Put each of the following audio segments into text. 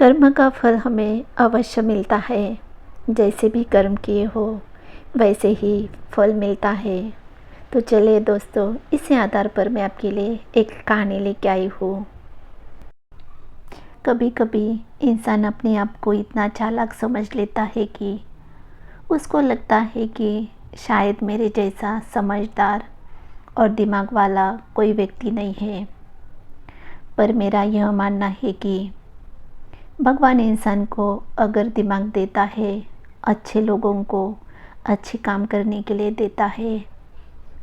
कर्म का फल हमें अवश्य मिलता है। जैसे भी कर्म किए हो वैसे ही फल मिलता है। तो चलिए दोस्तों, इसी आधार पर मैं आपके लिए एक कहानी लेके आई हूँ। कभी कभी इंसान अपने आप को इतना चालाक समझ लेता है कि उसको लगता है कि शायद मेरे जैसा समझदार और दिमाग वाला कोई व्यक्ति नहीं है। पर मेरा यह मानना है कि भगवान इंसान को अगर दिमाग देता है, अच्छे लोगों को अच्छे काम करने के लिए देता है,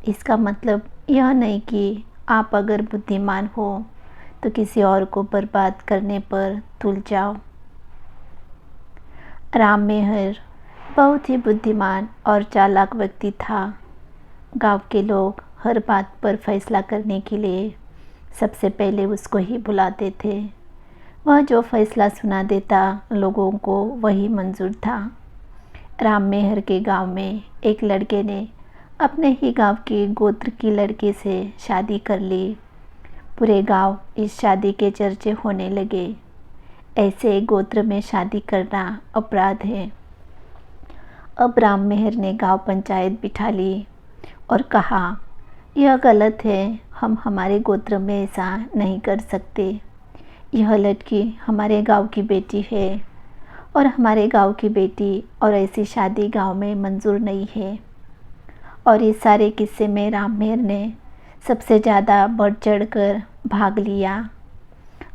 इसका मतलब यह नहीं कि आप अगर बुद्धिमान हो तो किसी और को बर्बाद करने पर तुल जाओ। राम मेहर बहुत ही बुद्धिमान और चालाक व्यक्ति था। गांव के लोग हर बात पर फैसला करने के लिए सबसे पहले उसको ही बुलाते थे। वह जो फैसला सुना देता लोगों को वही मंजूर था। राम मेहर के गांव में एक लड़के ने अपने ही गांव के गोत्र की लड़की से शादी कर ली। पूरे गांव इस शादी के चर्चे होने लगे। ऐसे गोत्र में शादी करना अपराध है। अब राम मेहर ने गांव पंचायत बिठा ली और कहा, यह गलत है, हम हमारे गोत्र में ऐसा नहीं कर सकते। यह लड़की हमारे गांव की बेटी है और हमारे गांव की बेटी और ऐसी शादी गांव में मंजूर नहीं है। और इस सारे किस्से में राम मेहर ने सबसे ज़्यादा बढ़ चढ़ कर भाग लिया।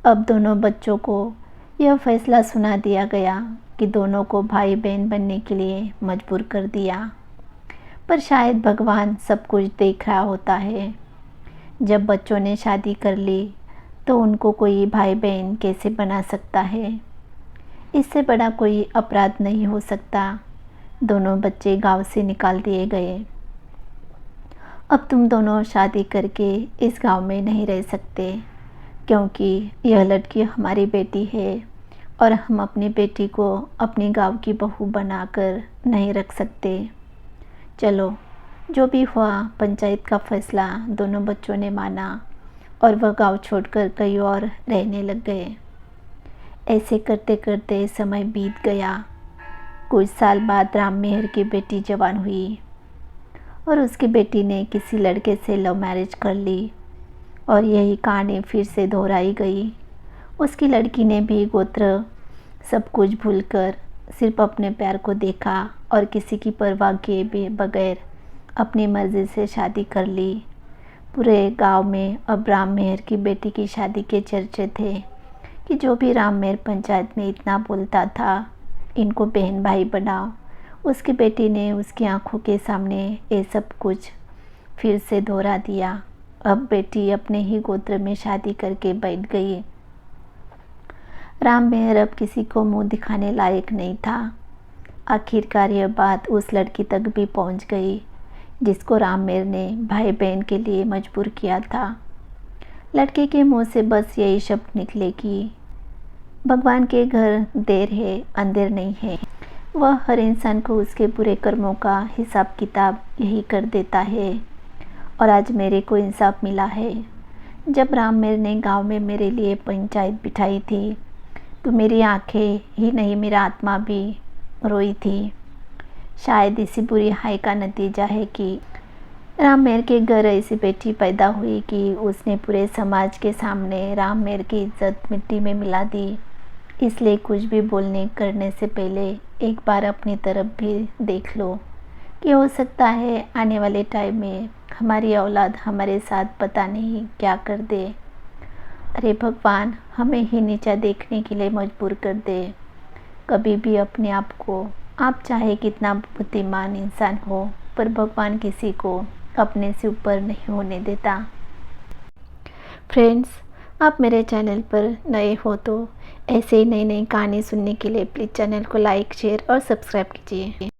अब दोनों बच्चों को यह फैसला सुना दिया गया कि दोनों को भाई बहन बनने के लिए मजबूर कर दिया। पर शायद भगवान सब कुछ देख रहा होता है। जब बच्चों ने शादी कर ली तो उनको कोई भाई बहन कैसे बना सकता है। इससे बड़ा कोई अपराध नहीं हो सकता। दोनों बच्चे गांव से निकाल दिए गए। अब तुम दोनों शादी करके इस गांव में नहीं रह सकते, क्योंकि यह लड़की हमारी बेटी है और हम अपनी बेटी को अपने गांव की बहू बनाकर नहीं रख सकते। चलो, जो भी हुआ, पंचायत का फैसला दोनों बच्चों ने माना और वह गांव छोड़कर कहीं और रहने लग गए। ऐसे करते करते समय बीत गया। कुछ साल बाद राम मेहर की बेटी जवान हुई और उसकी बेटी ने किसी लड़के से लव मैरिज कर ली और यही कहानी फिर से दोहराई गई। उसकी लड़की ने भी गोत्र सब कुछ भूलकर सिर्फ अपने प्यार को देखा और किसी की परवाह किए बगैर अपनी मर्जी से शादी कर ली। पूरे गांव में अब राम मेहर की बेटी की शादी के चर्चे थे कि जो भी राम मेहर पंचायत में इतना बोलता था, इनको बहन भाई बनाओ, उसकी बेटी ने उसकी आंखों के सामने ये सब कुछ फिर से दोहरा दिया। अब बेटी अपने ही गोत्र में शादी करके बैठ गई। राम मेहर अब किसी को मुंह दिखाने लायक नहीं था। आखिरकार यह बात उस लड़की तक भी पहुंच गई जिसको राम मेहर ने भाई बहन के लिए मजबूर किया था। लड़के के मुंह से बस यही शब्द निकले कि भगवान के घर देर है, अंधेर नहीं है। वह हर इंसान को उसके बुरे कर्मों का हिसाब किताब यही कर देता है। और आज मेरे को इंसाफ मिला है। जब राम मेहर ने गांव में मेरे लिए पंचायत बिठाई थी तो मेरी आंखें ही नहीं, मेरा आत्मा भी रोई थी। शायद इसी बुरी हाय का नतीजा है कि राम मेहर के घर ऐसी बेटी पैदा हुई कि उसने पूरे समाज के सामने राम मेहर की इज्जत मिट्टी में मिला दी। इसलिए कुछ भी बोलने करने से पहले एक बार अपनी तरफ भी देख लो कि हो सकता है आने वाले टाइम में हमारी औलाद हमारे साथ पता नहीं क्या कर दे। अरे भगवान हमें ही नीचा देखने के लिए मजबूर कर दे। कभी भी अपने आप को, आप चाहे कितना बुद्धिमान इंसान हो, पर भगवान किसी को अपने से ऊपर नहीं होने देता। फ्रेंड्स, आप मेरे चैनल पर नए हो तो ऐसे ही नई नई कहानी सुनने के लिए प्लीज़ चैनल को लाइक, शेयर और सब्सक्राइब कीजिए।